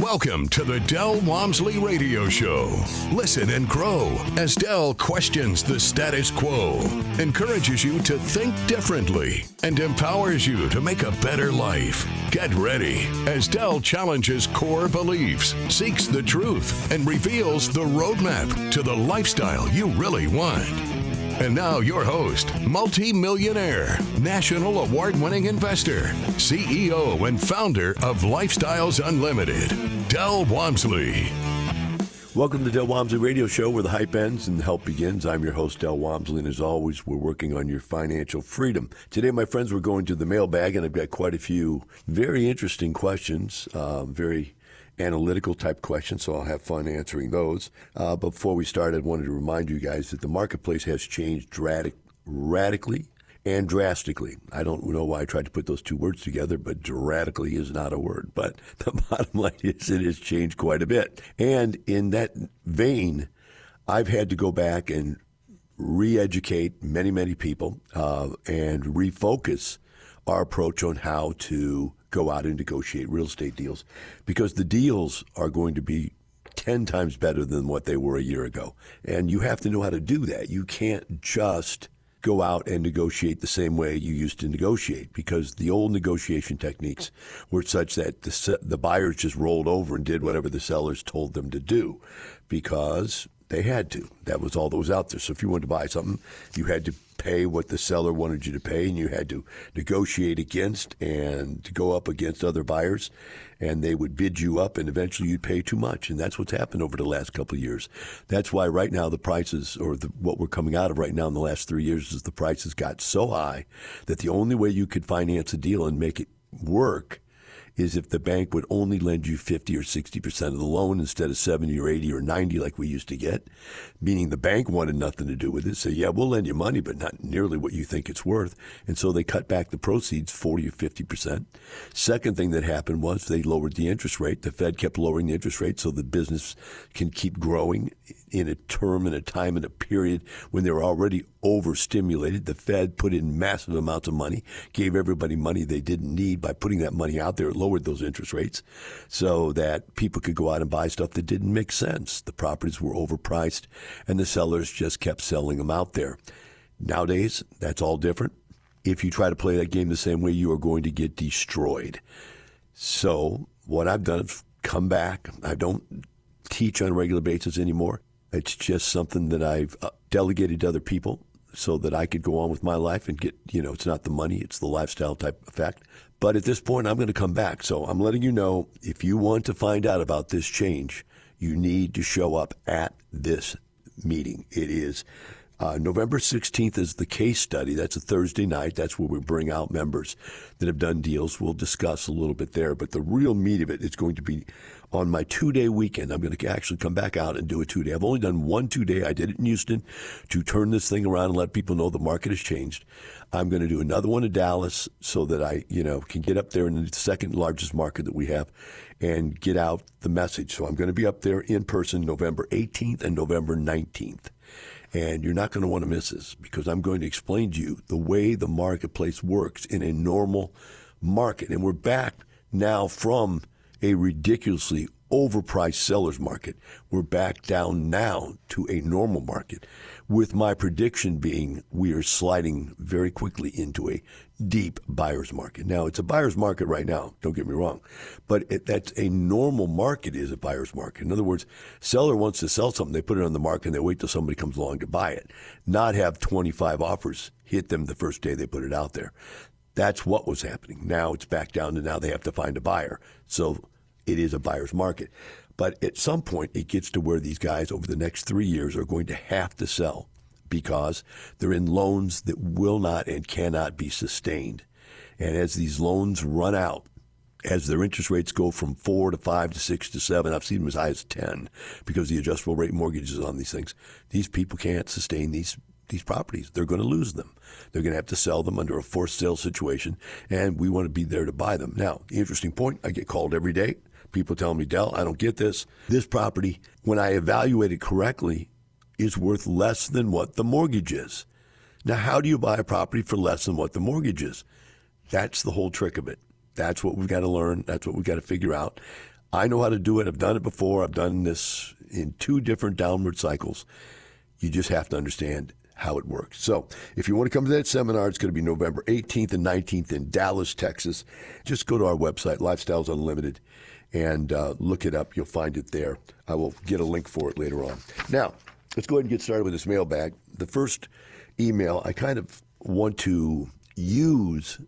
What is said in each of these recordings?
Welcome to the Del Walmsley Radio Show. Listen and grow as Del questions the status quo, encourages you to think differently, and empowers you to make a better life. Get ready as Del challenges core beliefs, seeks the truth, and reveals the roadmap to the lifestyle you really want. And now your host, multi-millionaire, national award-winning investor, CEO and founder of Lifestyles Unlimited, Del Walmsley. Welcome to the Del Walmsley Radio Show, where the hype ends and the help begins. I'm your host, Del Walmsley, and as always, we're working on your financial freedom. Today, my friends, we're going to the mailbag, and I've got quite a few very interesting questions, very analytical type questions, so I'll have fun answering those. But before we start, I wanted to remind you guys that the marketplace has changed radically and drastically. I don't know why I tried to put those two words together, but dramatically is not a word. But the bottom line is it has changed quite a bit. And in that vein, I've had to go back and re-educate many people and refocus our approach on how to go out and negotiate real estate deals, because the deals are going to be 10 times better than what they were a year ago. And you have to know how to do that. You can't just go out and negotiate the same way you used to negotiate, because the old negotiation techniques were such that the buyers just rolled over and did whatever the sellers told them to do because they had to. That was all that was out there. So if you wanted to buy something, you had to pay what the seller wanted you to pay, and you had to negotiate against and to go up against other buyers, and they would bid you up, and eventually you'd pay too much. And that's what's happened over the last couple of years. That's why right now the prices, or what we're coming out of right now in the last 3 years, is the prices got so high that the only way you could finance a deal and make it work is if the bank would only lend you 50 or 60% of the loan instead of 70 or 80 or 90 like we used to get, meaning the bank wanted nothing to do with it. So, yeah, we'll lend you money, but not nearly what you think it's worth. And so they cut back the proceeds 40 or 50%. Second thing that happened was they lowered the interest rate. The Fed kept lowering the interest rate so the business can keep growing in a term and a time and a period when they're already overstimulated. The Fed put in massive amounts of money, gave everybody money they didn't need by putting that money out there. It lowered those interest rates so that people could go out and buy stuff that didn't make sense. The properties were overpriced, and the sellers just kept selling them out there. Nowadays, that's all different. If you try to play that game the same way, you are going to get destroyed. So what I've done is come back. I don't teach on a regular basis anymore. It's just something that I've delegated to other people so that I could go on with my life and get, it's not the money, it's the lifestyle type effect. But at this point, I'm going to come back. So I'm letting you know, if you want to find out about this change, you need to show up at this meeting. It is November 16th is the case study. That's a Thursday night. That's where we bring out members that have done deals. We'll discuss a little bit there. But the real meat of it is going to be on my 2-day weekend. I'm going to actually come back out and do a 2-day. I've only done one 2-day. I did it in Houston to turn this thing around and let people know the market has changed. I'm going to do another one in Dallas so that I, can get up there in the second largest market that we have and get out the message. So I'm going to be up there in person November 18th and November 19th. And you're not going to want to miss this, because I'm going to explain to you the way the marketplace works in a normal market. And we're back now from a ridiculously overpriced seller's market. We're back down now to a normal market, with my prediction being we are sliding very quickly into a deep buyer's market. Now, it's a buyer's market right now, don't get me wrong, but that's a normal market is a buyer's market. In other words, seller wants to sell something, they put it on the market and they wait till somebody comes along to buy it, not have 25 offers hit them the first day they put it out there. That's what was happening. Now it's back down to now they have to find a buyer. So it is a buyer's market. But at some point, it gets to where these guys over the next 3 years are going to have to sell, because they're in loans that will not and cannot be sustained. And as these loans run out, as their interest rates go from 4 to 5 to 6 to 7, I've seen them as high as 10 because the adjustable rate mortgages on these things, these people can't sustain these properties. They're going to lose them. They're going to have to sell them under a forced sale situation, and we want to be there to buy them. Now, the interesting point, I get called every day. People tell me, Del, I don't get this. This property, when I evaluate it correctly, is worth less than what the mortgage is. Now, how do you buy a property for less than what the mortgage is? That's the whole trick of it. That's what we've got to learn. That's what we've got to figure out. I know how to do it. I've done it before. I've done this in 2 different downward cycles. You just have to understand how it works. So if you want to come to that seminar, it's going to be November 18th and 19th in Dallas, Texas. Just go to our website, Lifestyles Unlimited, and look it up. You'll find it there. I will get a link for it later on. Now, let's go ahead and get started with this mailbag. The first email I kind of want to use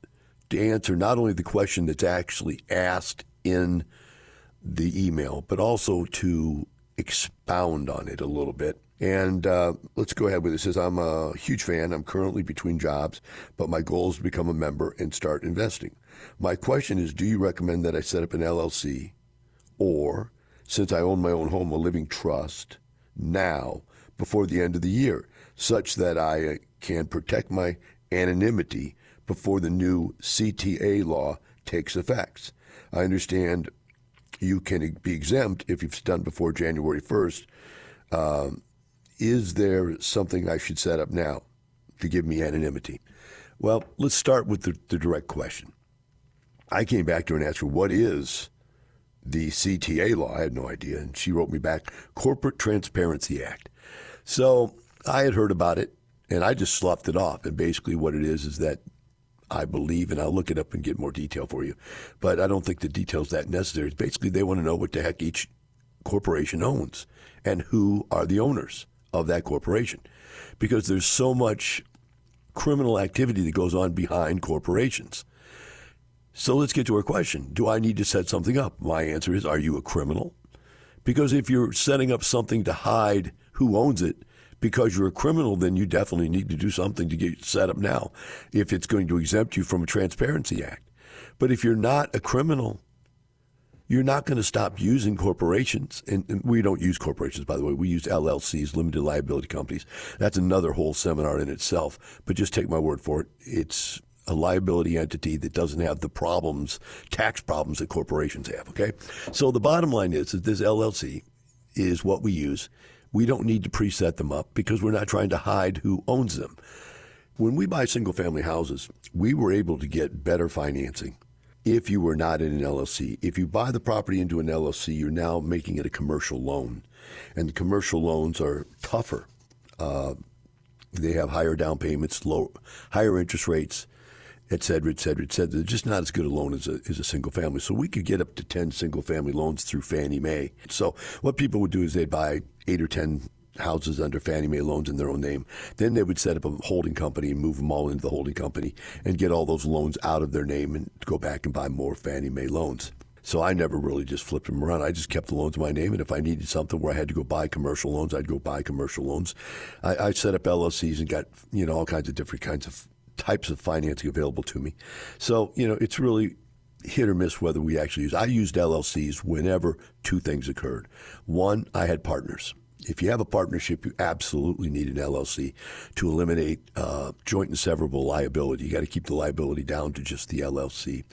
to answer not only the question that's actually asked in the email, but also to expound on it a little bit. And let's go ahead with it. It says, I'm a huge fan. I'm currently between jobs, but my goal is to become a member and start investing. My question is, do you recommend that I set up an LLC or, since I own my own home, a living trust now before the end of the year, such that I can protect my anonymity before the new CTA law takes effect? I understand you can be exempt if you've done before January 1st. Is there something I should set up now to give me anonymity? Well, let's start with the direct question. I came back to her and asked her, what is the CTA law? I had no idea. And she wrote me back, Corporate Transparency Act. So I had heard about it, and I just sloughed it off. And basically what it is that I believe, and I'll look it up and get more detail for you, but I don't think the detail's that necessary. It's basically they want to know what the heck each corporation owns and who are the owners of that corporation, because there's so much criminal activity that goes on behind corporations. So let's get to our question. Do I need to set something up? My answer is, are you a criminal? Because if you're setting up something to hide who owns it because you're a criminal, then you definitely need to do something to get set up now if it's going to exempt you from a Transparency Act. But if you're not a criminal, you're not going to stop using corporations. And we don't use corporations, by the way. We use LLCs, limited liability companies. That's another whole seminar in itself. But just take my word for it. It's a liability entity that doesn't have the problems, tax problems that corporations have, okay? So the bottom line is that this LLC is what we use. We don't need to preset them up because we're not trying to hide who owns them. When we buy single-family houses, we were able to get better financing if you were not in an LLC. If you buy the property into an LLC, you're now making it a commercial loan. And the commercial loans are tougher. They have higher down payments, higher interest rates, et cetera, et cetera, et cetera. They're just not as good a loan as a single family. So we could get up to 10 single family loans through Fannie Mae. So what people would do is they'd buy 8 or 10 houses under Fannie Mae loans in their own name. Then they would set up a holding company and move them all into the holding company and get all those loans out of their name and go back and buy more Fannie Mae loans. So I never really just flipped them around. I just kept the loans in my name, and if I needed something where I had to go buy commercial loans, I'd go buy commercial loans. I set up LLCs and got all kinds of different kinds of types of financing available to me. So it's really hit or miss whether we actually use. I used LLCs whenever 2 things occurred. One, I had partners. If you have a partnership, you absolutely need an LLC to eliminate joint and severable liability. You got to keep the liability down to just the LLC,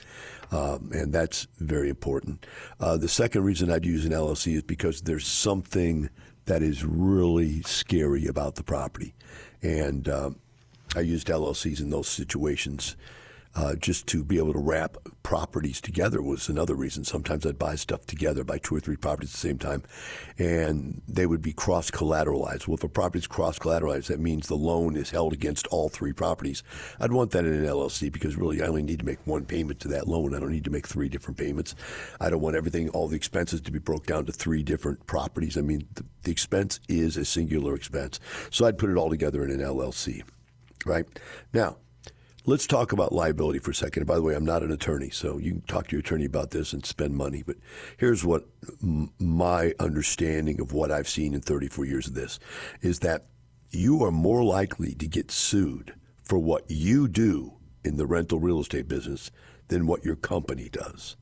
and that's very important. The second reason I'd use an LLC is because there's something that is really scary about the property, and I used LLCs in those situations. Just to be able to wrap properties together was another reason. Sometimes I'd buy stuff together, buy 2 or 3 properties at the same time, and they would be cross-collateralized. Well, if a property is cross-collateralized, that means the loan is held against all 3 properties. I'd want that in an LLC because really I only need to make 1 payment to that loan. I don't need to make 3 different payments. I don't want all the expenses to be broke down to 3 different properties. I mean, the expense is a singular expense. So I'd put it all together in an LLC, right? Now, let's talk about liability for a second. And by the way, I'm not an attorney, so you can talk to your attorney about this and spend money. But here's what my understanding of what I've seen in 34 years of this is that you are more likely to get sued for what you do in the rental real estate business than what your company does.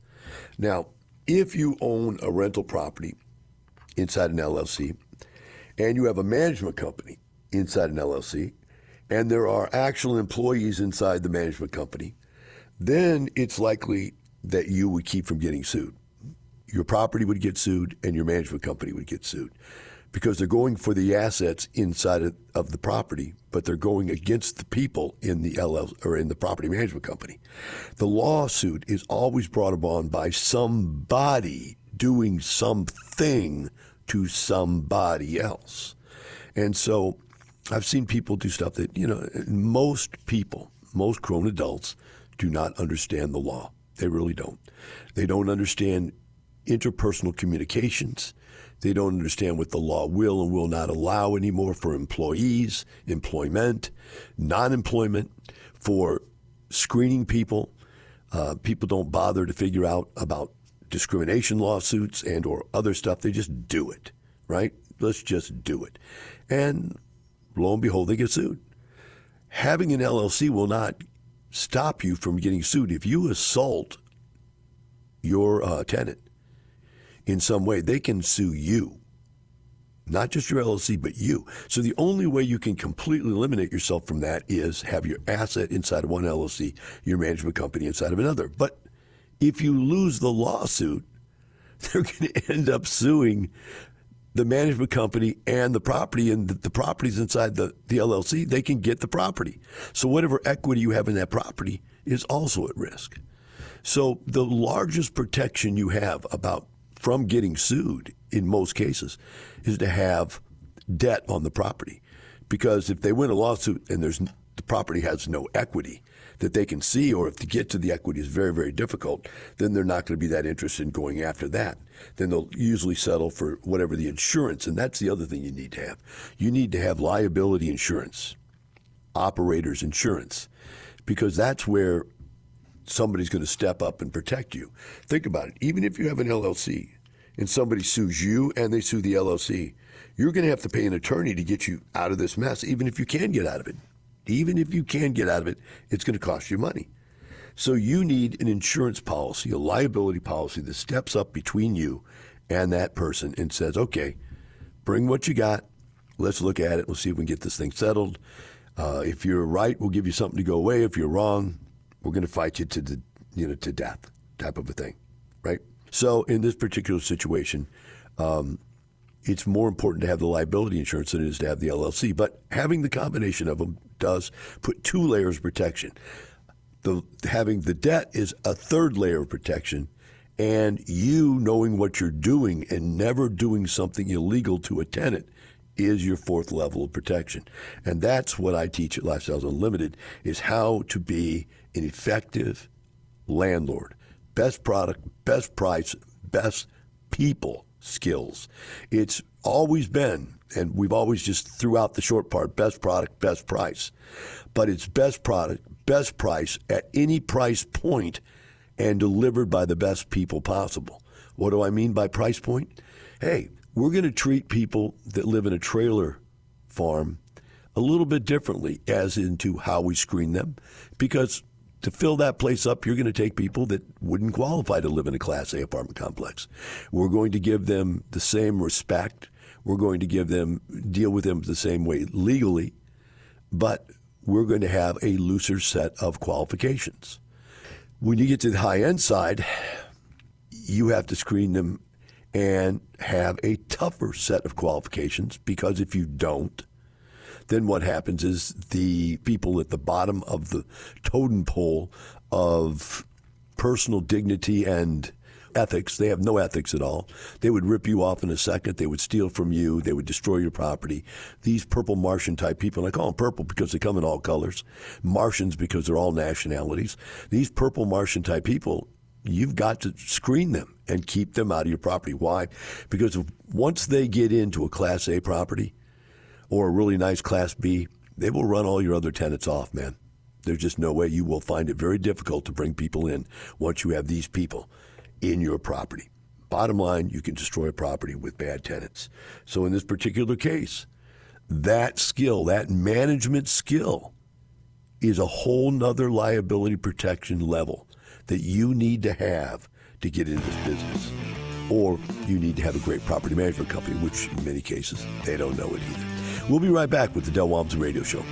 Now, if you own a rental property inside an LLC and you have a management company inside an LLC, and there are actual employees inside the management company, then it's likely that you would keep from getting sued. Your property would get sued and your management company would get sued because they're going for the assets inside of the property, but they're going against the people in the or in the property management company. The lawsuit is always brought upon by somebody doing something to somebody else. And so I've seen people do stuff that, most people, most grown adults do not understand the law. They really don't. They don't understand interpersonal communications. They don't understand what the law will and will not allow anymore for employees, employment, non-employment, for screening people. People don't bother to figure out about discrimination lawsuits and or other stuff. They just do it, right? Let's just do it. And lo and behold, they get sued. Having an LLC will not stop you from getting sued. If you assault your tenant in some way, they can sue you. Not just your LLC, but you. So the only way you can completely eliminate yourself from that is have your asset inside of one LLC, your management company inside of another. But if you lose the lawsuit, they're going to end up suing the management company and the property, and the property's inside the LLC. They can get the property. So whatever equity you have in that property is also at risk. So the largest protection you have from getting sued in most cases is to have debt on the property. Because if they win a lawsuit and the property has no equity that they can see, or if to get to the equity is very, very difficult, then they're not going to be that interested in going after that. Then they'll usually settle for whatever the insurance, and that's the other thing you need to have. You need to have liability insurance, operator's insurance, because that's where somebody's going to step up and protect you. Think about it. Even if you have an LLC and somebody sues you and they sue the LLC, you're going to have to pay an attorney to get you out of this mess, even if you can get out of it. Even if you can get out of it, it's going to cost you money. So you need an insurance policy, a liability policy that steps up between you and that person and says, okay, bring what you got. Let's look at it. Let's see if we can get this thing settled. If you're right, we'll give you something to go away. If you're wrong, we're going to fight you to death, type of a thing, right? So in this particular situation, it's more important to have the liability insurance than it is to have the LLC. But having the combination of them does put 2 layers of protection. Having the debt is a 3rd layer of protection, and you knowing what you're doing and never doing something illegal to a tenant is your 4th level of protection. And that's what I teach at Lifestyles Unlimited, is how to be an effective landlord. Best product, best price, best people skills. It's always been, and we've always just threw out the short part, best product, best price. But it's best product, best price at any price point and delivered by the best people possible. What do I mean by price point? Hey, we're going to treat people that live in a trailer farm a little bit differently as into how we screen them, because to fill that place up, you're going to take people that wouldn't qualify to live in a Class A apartment complex. We're going to give them the same respect. We're going to deal with them the same way legally, but we're going to have a looser set of qualifications. When you get to the high-end side, you have to screen them and have a tougher set of qualifications, because if you don't, then what happens is the people at the bottom of the totem pole of personal dignity and ethics, they have no ethics at all. They would rip you off in a second. They would steal from you. They would destroy your property. These purple Martian type people, and I call them purple because they come in all colors, Martians because they're all nationalities. These purple Martian type people, you've got to screen them and keep them out of your property. Why? Because once they get into a Class A property or a really nice Class B, they will run all your other tenants off, man. There's just no way. You will find it very difficult to bring people in once you have these people in your property. Bottom line, you can destroy a property with bad tenants. So in this particular case, that skill, that management skill, is a whole nother liability protection level that you need to have to get into this business. Or you need to have a great property management company, which in many cases, they don't know it either. We'll be right back with the Del Walmsley Radio Show.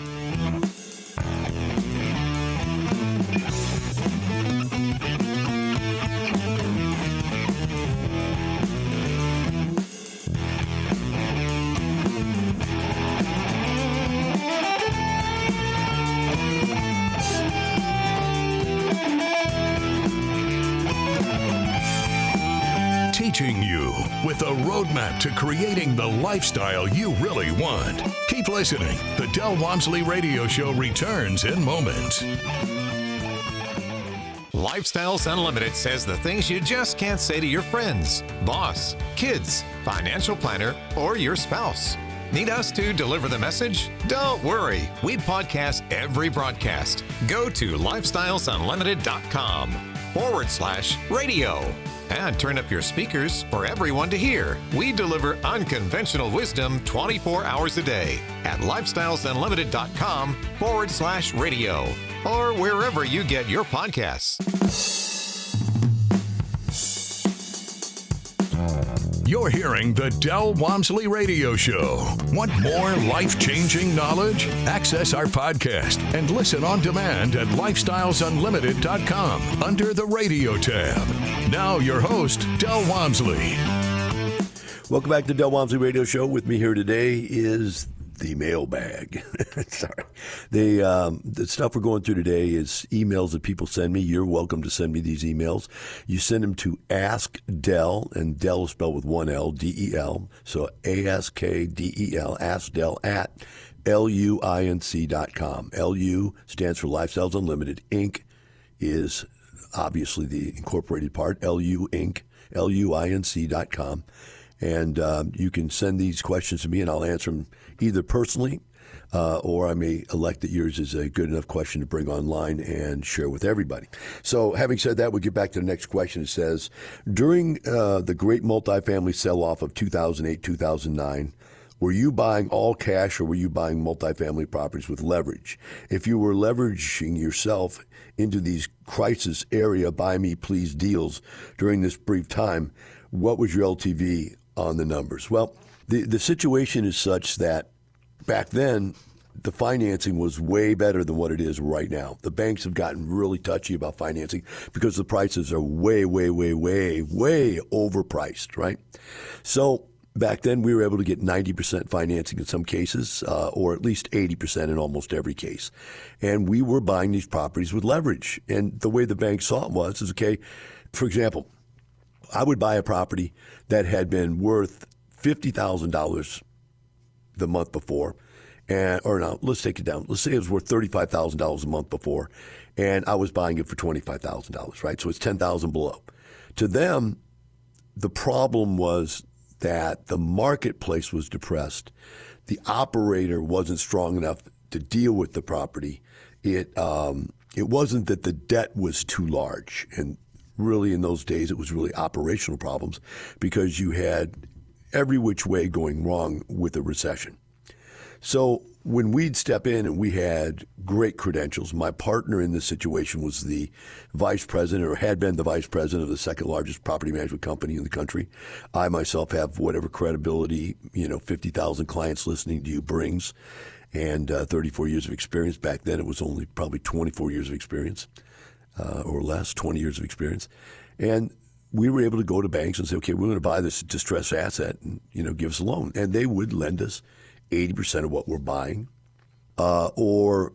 Reaching you with a roadmap to creating the lifestyle you really want. Keep listening. The Del Walmsley Radio Show returns in moments. Lifestyles Unlimited says the things you just can't say to your friends, boss, kids, financial planner, or your spouse. Need us to deliver the message? Don't worry. We podcast every broadcast. Go to lifestylesunlimited.com/radio and turn up your speakers for everyone to hear. We deliver unconventional wisdom 24 hours a day at lifestylesunlimited.com/radio or wherever you get your podcasts. You're hearing the Del Walmsley Radio Show. Want more life-changing knowledge? Access our podcast and listen on demand at lifestylesunlimited.com under the radio tab. Now your host, Del Walmsley. Welcome back to the Del Walmsley Radio Show. With me here today is the mailbag. Sorry. The stuff we're going through today is emails that people send me. You're welcome to send me these emails. You send them to Ask Del, and Del is spelled with one L, D-E-L. So ASKDEL, Ask Del at LUINC.com. LU stands for Lifestyles Unlimited. Inc. is obviously the incorporated part, LU Inc., LUINC.com. And you can send these questions to me, and I'll answer them either personally or I may elect that yours is a good enough question to bring online and share with everybody. So having said that, we'll get back to the next question. It says, during the great multifamily sell-off of 2008, 2009, were you buying all cash or were you buying multifamily properties with leverage? If you were leveraging yourself into these crisis area buy me please deals during this brief time, what was your LTV on the numbers? Well, the situation is such that back then, the financing was way better than what it is right now. The banks have gotten really touchy about financing because the prices are way overpriced, right? So back then, we were able to get 90% financing in some cases, or at least 80% in almost every case. And we were buying these properties with leverage. And the way the bank saw it was, okay, for example, I would buy a property that had been worth $50,000 the month before, let's take it down. Let's say it was worth $35,000 a month before, and I was buying it for $25,000, right? So it's $10,000 below. To them, the problem was that the marketplace was depressed. The operator wasn't strong enough to deal with the property. It wasn't that the debt was too large, and really in those days it was really operational problems because you had every which way going wrong with a recession. So when we'd step in and we had great credentials, my partner in this situation was the vice president or had been the vice president of the second largest property management company in the country. I myself have whatever credibility, 50,000 clients listening to you brings, and 34 years of experience. Back then it was only probably 24 years of experience or less, 20 years of experience. And we were able to go to banks and say, okay, we're going to buy this distressed asset and, give us a loan. And they would lend us 80% of what we're buying, or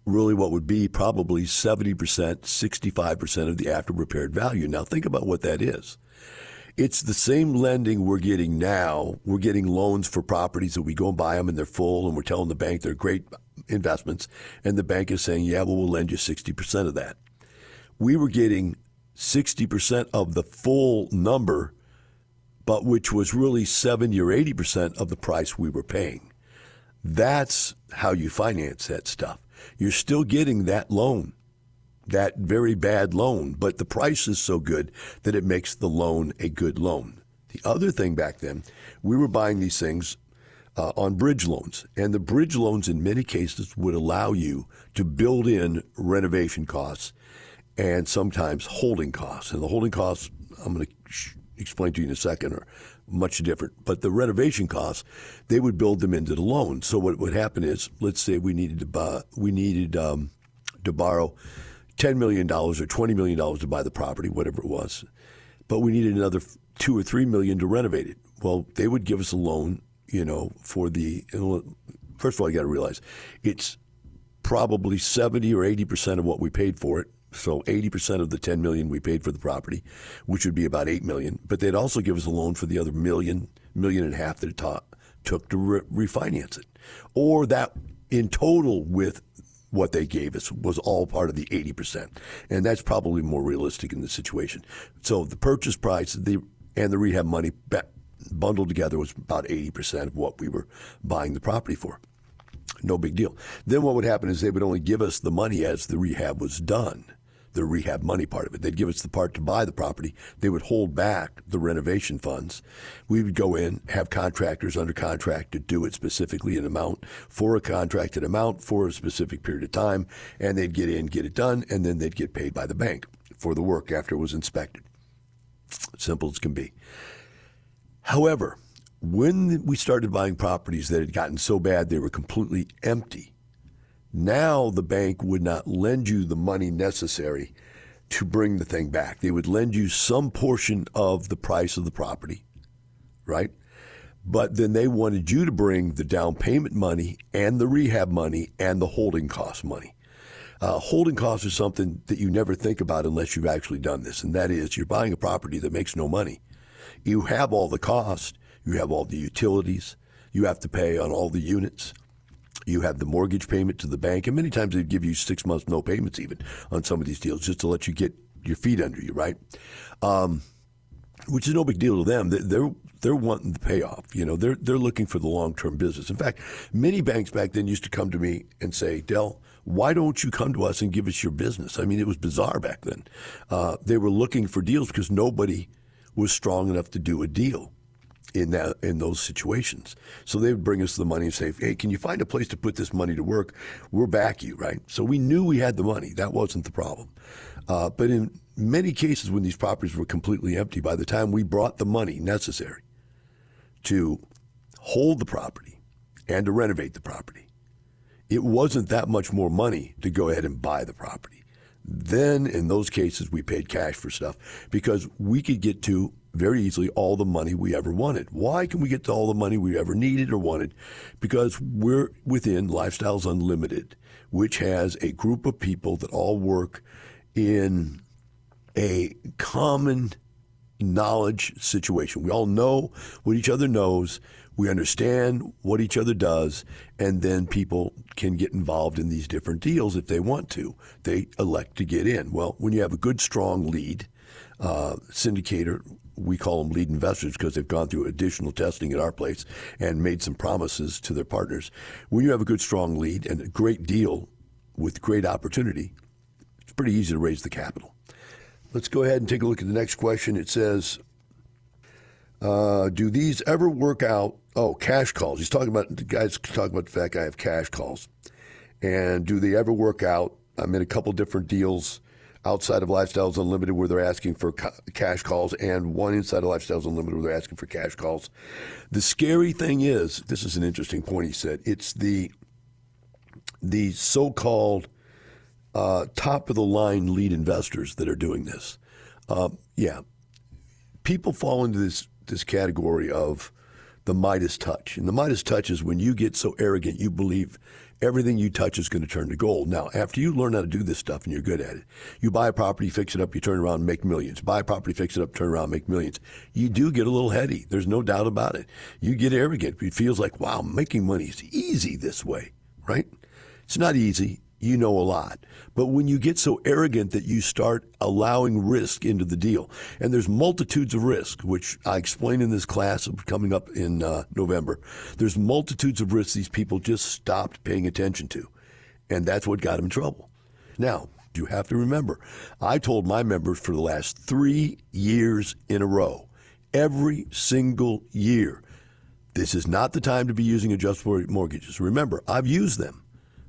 really what would be probably 70%, 65% of the after-repaired value. Now think about what that is. It's the same lending we're getting now. We're getting loans for properties that we go and buy them and they're full, and we're telling the bank they're great investments. And the bank is saying, yeah, well, we'll lend you 60% of that. We were getting 60% of the full number, but which was really 70 or 80% of the price we were paying. That's how you finance that stuff. You're still getting that loan, that very bad loan, but the price is so good that it makes the loan a good loan. The other thing back then, we were buying these things on bridge loans, and the bridge loans in many cases would allow you to build in renovation costs and sometimes holding costs. And the holding costs, I'm going to explain to you in a second, are much different. But the renovation costs, they would build them into the loan. So what would happen is, let's say we needed to borrow $10 million or $20 million to buy the property, whatever it was, but we needed another $2 or $3 million to renovate it. Well, they would give us a loan, for the. First of all, you got to realize it's probably 70 or 80% of what we paid for it. So 80% of the $10 million we paid for the property, which would be about $8 million. But they'd also give us a loan for the other $1.5 million that it took to refinance it. Or that in total with what they gave us was all part of the 80%. And that's probably more realistic in this situation. So the purchase price and the rehab money bundled together was about 80% of what we were buying the property for. No big deal. Then what would happen is they would only give us the money as the rehab was done, the rehab money part of it. They'd give us the part to buy the property. They would hold back the renovation funds. We would go in, have contractors under contract to do it specifically an amount for a contracted amount for a specific period of time, and they'd get in, get it done, and then they'd get paid by the bank for the work after it was inspected. Simple as can be. However, when we started buying properties that had gotten so bad they were completely empty, now the bank would not lend you the money necessary to bring the thing back. They would lend you some portion of the price of the property, right? But then they wanted you to bring the down payment money and the rehab money and the holding cost money. Holding costs is something that you never think about unless you've actually done this, and that is you're buying a property that makes no money. You have all the cost. You have all the utilities. You have to pay on all the units. You have the mortgage payment to the bank. And many times they'd give you 6 months no payments even on some of these deals just to let you get your feet under you, right? Which is no big deal to them. They're wanting the payoff. You know, they're looking for the long-term business. In fact, many banks back then used to come to me and say, Del, why don't you come to us and give us your business? I mean, it was bizarre back then. They were looking for deals because nobody was strong enough to do a deal in those situations. So they would bring us the money and say, hey, can you find a place to put this money to work? We'll back you, right? So we knew we had the money. That wasn't the problem. But in many cases when these properties were completely empty, by the time we brought the money necessary to hold the property and to renovate the property, it wasn't that much more money to go ahead and buy the property. Then in those cases, we paid cash for stuff because we could get to very easily all the money we ever wanted. Why can we get to all the money we ever needed or wanted? Because we're within Lifestyles Unlimited, which has a group of people that all work in a common knowledge situation. We all know what each other knows. We understand what each other does, and then people can get involved in these different deals if they want to. They elect to get in. Well, when you have a good, strong lead syndicator, we call them lead investors because they've gone through additional testing at our place and made some promises to their partners. When you have a good, strong lead and a great deal with great opportunity, it's pretty easy to raise the capital. Let's go ahead and take a look at the next question. It says, do these ever work out? Oh, cash calls. The guy's talking about the fact I have cash calls. And do they ever work out? I'm in a couple different deals outside of Lifestyles Unlimited where they're asking for cash calls, and one inside of Lifestyles Unlimited where they're asking for cash calls. The scary thing is, this is an interesting point he said, it's the so-called top-of-the-line lead investors that are doing this. People fall into this category of the Midas touch. And the Midas touch is when you get so arrogant you believe everything you touch is going to turn to gold. Now, after you learn how to do this stuff and you're good at it, you buy a property, fix it up, you turn around and make millions. Buy a property, fix it up, turn around and make millions. You do get a little heady. There's no doubt about it. You get arrogant. It feels like, wow, making money is easy this way, right? It's not easy. You know a lot. But when you get so arrogant that you start allowing risk into the deal, and there's multitudes of risk, which I explain in this class coming up in November, there's multitudes of risks these people just stopped paying attention to. And that's what got them in trouble. Now, you have to remember, I told my members for the last 3 years in a row, every single year, this is not the time to be using adjustable rate mortgages. Remember, I've used them.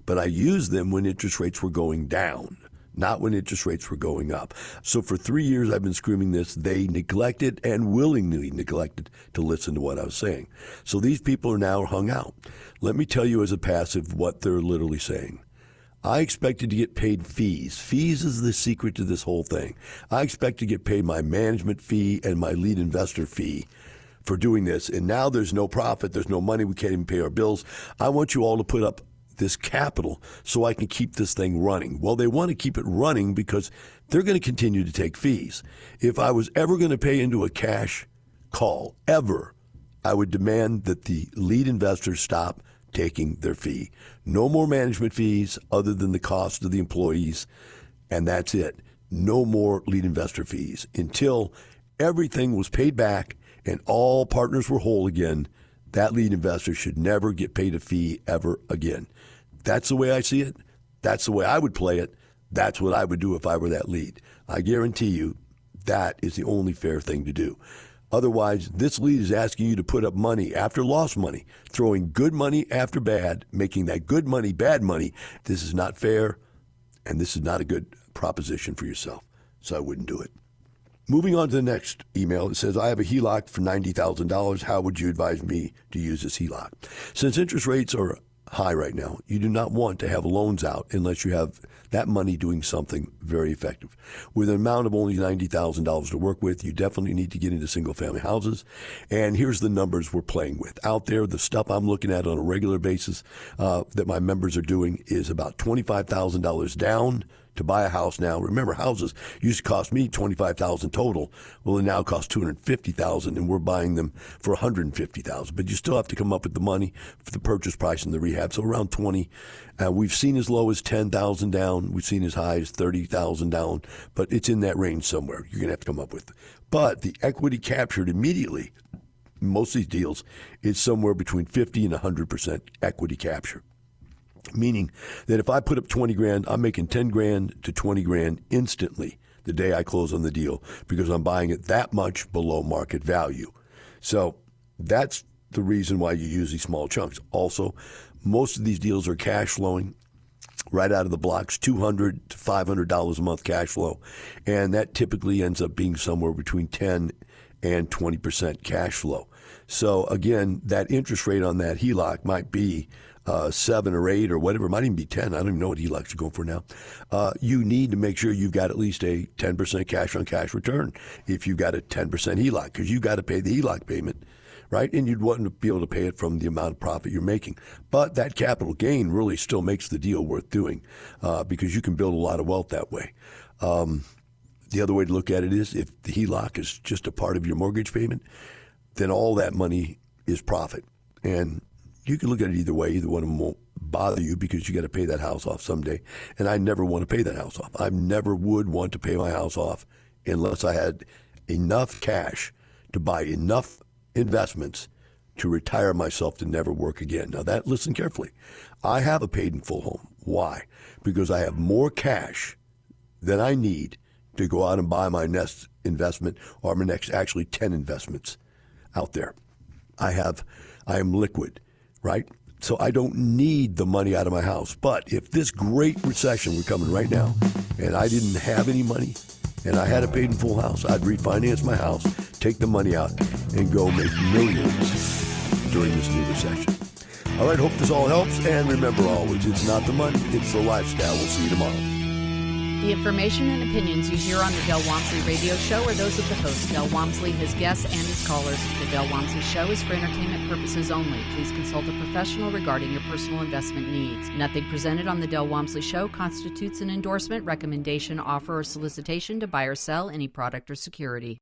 But I used them when interest rates were going down, not when interest rates were going up. So for 3 years I've been screaming this. They neglected and willingly neglected to listen to what I was saying. So these people are now hung out. Let me tell you as a passive what they're literally saying. I expected to get paid fees. Fees is the secret to this whole thing. I expect to get paid my management fee and my lead investor fee for doing this. And now there's no profit. There's no money. We can't even pay our bills. I want you all to put up this capital so I can keep this thing running. Well, they want to keep it running because they're going to continue to take fees. If I was ever going to pay into a cash call, ever, I would demand that the lead investors stop taking their fee. No more management fees other than the cost of the employees, and that's it. No more lead investor fees until everything was paid back and all partners were whole again. That lead investor should never get paid a fee ever again. That's the way I see it. That's the way I would play it. That's what I would do if I were that lead. I guarantee you that is the only fair thing to do. Otherwise, this lead is asking you to put up money after lost money, throwing good money after bad, making that good money bad money. This is not fair, and this is not a good proposition for yourself, so I wouldn't do it. Moving on to the next email, it says, I have a HELOC for $90,000. How would you advise me to use this HELOC? Since interest rates are high right now, you do not want to have loans out unless you have that money doing something very effective. With an amount of only $90,000 to work with, you definitely need to get into single-family houses. And here's the numbers we're playing with. Out there, the stuff I'm looking at on a regular basis that my members are doing is about $25,000 down to buy a house now. Remember, houses used to cost me $25,000 total. Well, they now cost $250,000, and we're buying them for $150,000. But you still have to come up with the money for the purchase price and the rehab. So around $20,000. We've seen as low as $10,000 down. We've seen as high as $30,000 down. But it's in that range somewhere. You're going to have to come up with. But the equity captured immediately, most of these deals, is somewhere between 50 and 100% equity capture. Meaning that if I put up $20,000, I'm making $10,000 to $20,000 instantly the day I close on the deal because I'm buying it that much below market value. So that's the reason why you use these small chunks. Also, most of these deals are cash flowing right out of the blocks, $200 to $500 a month cash flow, and that typically ends up being somewhere between 10 and 20% cash flow. So again, that interest rate on that HELOC might be 7 or 8 or whatever. It might even be 10. I don't even know what HELOCs are going for now. You need to make sure you've got at least a 10% cash on cash return if you've got a 10% HELOC, because you've got to pay the HELOC payment, right? And you'd want to be able to pay it from the amount of profit you're making. But that capital gain really still makes the deal worth doing because you can build a lot of wealth that way. The other way to look at it is if the HELOC is just a part of your mortgage payment, then all that money is profit. And you can look at it either way. Either one of them won't bother you because you got to pay that house off someday. And I never want to pay that house off. I never would want to pay my house off unless I had enough cash to buy enough investments to retire myself to never work again. Now that, listen carefully. I have a paid in full home. Why? Because I have more cash than I need to go out and buy my next investment or my next actually 10 investments out there. I am liquid. Right? So I don't need the money out of my house. But if this great recession were coming right now and I didn't have any money and I had a paid in full house, I'd refinance my house, take the money out, and go make millions during this new recession. All right, hope this all helps. And remember always, it's not the money, it's the lifestyle. We'll see you tomorrow. The information and opinions you hear on the Del Walmsley radio show are those of the host, Del Walmsley, his guests, and his callers. The Del Walmsley show is for entertainment purposes only. Please consult a professional regarding your personal investment needs. Nothing presented on the Del Walmsley show constitutes an endorsement, recommendation, offer, or solicitation to buy or sell any product or security.